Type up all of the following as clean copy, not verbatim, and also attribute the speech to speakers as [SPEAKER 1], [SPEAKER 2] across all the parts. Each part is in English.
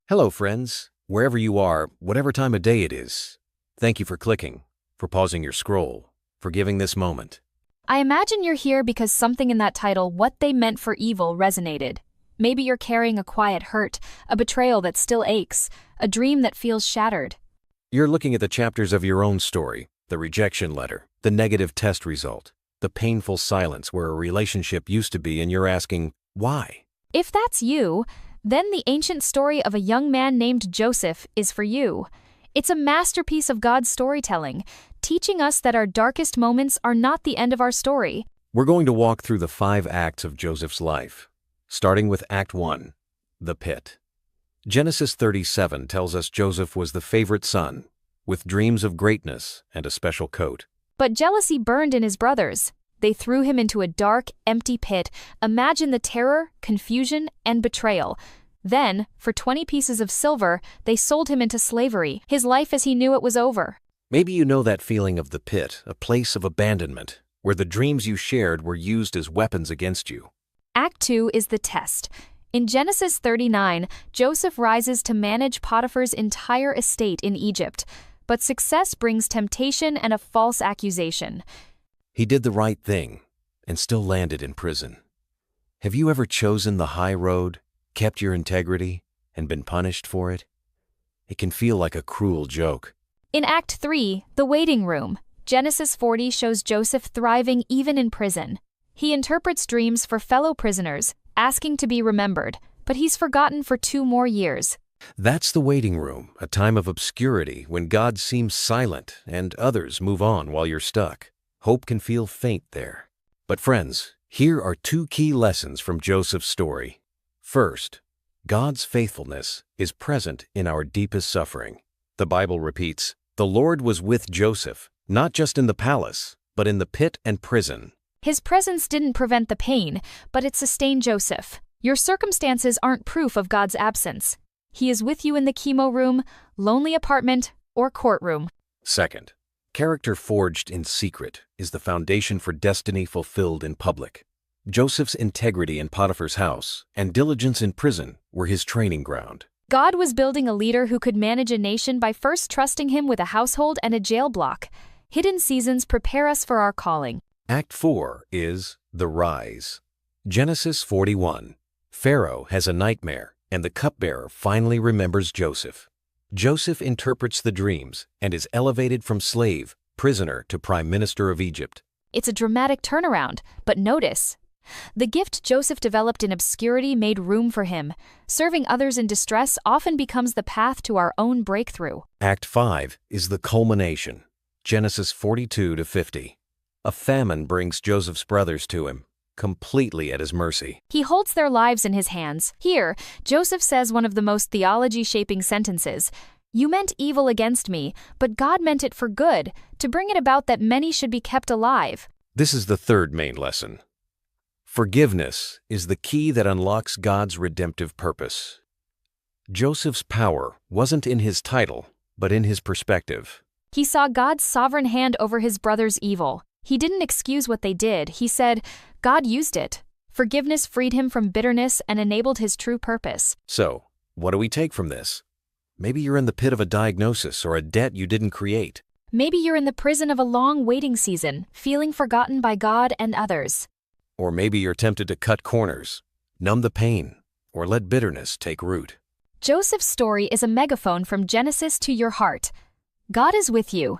[SPEAKER 1] Hello, friends. Wherever you are, whatever time of day it is, thank you for clicking, for pausing your scroll, for giving this moment.
[SPEAKER 2] I imagine you're here because something in that title, What They Meant for Evil, resonated. Maybe you're carrying a quiet hurt, a betrayal that still aches, a dream that feels shattered.
[SPEAKER 1] You're looking at the chapters of your own story, the rejection letter, the negative test result, the painful silence where a relationship used to be, and you're asking, why?
[SPEAKER 2] If that's you, then the ancient story of a young man named Joseph is for you. It's a masterpiece of God's storytelling, teaching us that our darkest moments are not the end of our story.
[SPEAKER 1] We're going to walk through the 5 acts of Joseph's life, starting with Act 1, the pit. Genesis 37 tells us Joseph was the favorite son, with dreams of greatness and a special coat.
[SPEAKER 2] But jealousy burned in his brothers. They threw him into a dark, empty pit. Imagine the terror, confusion, and betrayal. Then, for 20 pieces of silver, they sold him into slavery. His life as he knew it was over.
[SPEAKER 1] Maybe you know that feeling of the pit, a place of abandonment, where the dreams you shared were used as weapons against you.
[SPEAKER 2] Act 2 is the test. In Genesis 39, Joseph rises to manage Potiphar's entire estate in Egypt. But success brings temptation and a false accusation.
[SPEAKER 1] He did the right thing and still landed in prison. Have you ever chosen the high road, kept your integrity, and been punished for it? It can feel like a cruel joke.
[SPEAKER 2] In Act 3, the waiting room, Genesis 40 shows Joseph thriving even in prison. He interprets dreams for fellow prisoners, asking to be remembered, but he's forgotten for 2 more years.
[SPEAKER 1] That's the waiting room, a time of obscurity when God seems silent and others move on while you're stuck. Hope can feel faint there. But friends, here are 2 key lessons from Joseph's story. First, God's faithfulness is present in our deepest suffering. The Bible repeats, "The Lord was with Joseph, not just in the palace, but in the pit and prison."
[SPEAKER 2] His presence didn't prevent the pain, but it sustained Joseph. Your circumstances aren't proof of God's absence. He is with you in the chemo room, lonely apartment, or courtroom.
[SPEAKER 1] Second, character forged in secret is the foundation for destiny fulfilled in public. Joseph's integrity in Potiphar's house and diligence in prison were his training ground.
[SPEAKER 2] God was building a leader who could manage a nation by first trusting him with a household and a jail block. Hidden seasons prepare us for our calling.
[SPEAKER 1] Act 4 is the rise. Genesis 41. Pharaoh has a nightmare, and the cupbearer finally remembers Joseph. Joseph interprets the dreams and is elevated from slave, prisoner to prime minister of Egypt.
[SPEAKER 2] It's a dramatic turnaround, but notice, the gift Joseph developed in obscurity made room for him. Serving others in distress often becomes the path to our own breakthrough.
[SPEAKER 1] Act 5 is the culmination. Genesis 42 to 50. A famine brings Joseph's brothers to him, completely at his mercy.
[SPEAKER 2] He holds their lives in his hands. Here, Joseph says one of the most theology-shaping sentences, "You meant evil against me, but God meant it for good, to bring it about that many should be kept alive."
[SPEAKER 1] This is the third main lesson. Forgiveness is the key that unlocks God's redemptive purpose. Joseph's power wasn't in his title, but in his perspective.
[SPEAKER 2] He saw God's sovereign hand over his brother's evil. He didn't excuse what they did. He said, God used it. Forgiveness freed him from bitterness and enabled his true purpose.
[SPEAKER 1] So, what do we take from this? Maybe you're in the pit of a diagnosis or a debt you didn't create.
[SPEAKER 2] Maybe you're in the prison of a long waiting season, feeling forgotten by God and others.
[SPEAKER 1] Or maybe you're tempted to cut corners, numb the pain, or let bitterness take root.
[SPEAKER 2] Joseph's story is a megaphone from Genesis to your heart. God is with you.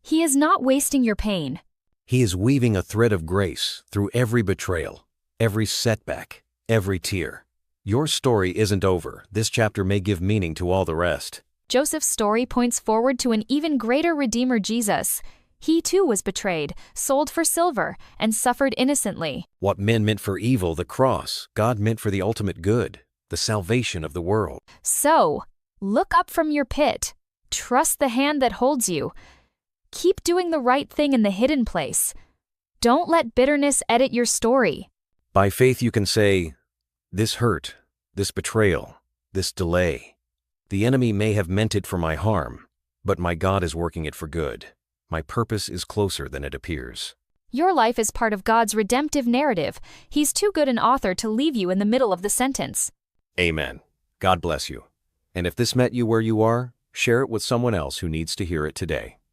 [SPEAKER 2] He is not wasting your pain.
[SPEAKER 1] He is weaving a thread of grace through every betrayal, every setback, every tear. Your story isn't over. This chapter may give meaning to all the rest.
[SPEAKER 2] Joseph's story points forward to an even greater Redeemer, Jesus. He too was betrayed, sold for silver, and suffered innocently.
[SPEAKER 1] What men meant for evil, the cross, God meant for the ultimate good, the salvation of the world.
[SPEAKER 2] So, look up from your pit. Trust the hand that holds you. Keep doing the right thing in the hidden place. Don't let bitterness edit your story.
[SPEAKER 1] By faith you can say, this hurt, this betrayal, this delay. The enemy may have meant it for my harm, but my God is working it for good. My purpose is closer than it appears.
[SPEAKER 2] Your life is part of God's redemptive narrative. He's too good an author to leave you in the middle of the sentence.
[SPEAKER 1] Amen. God bless you. And if this met you where you are, share it with someone else who needs to hear it today.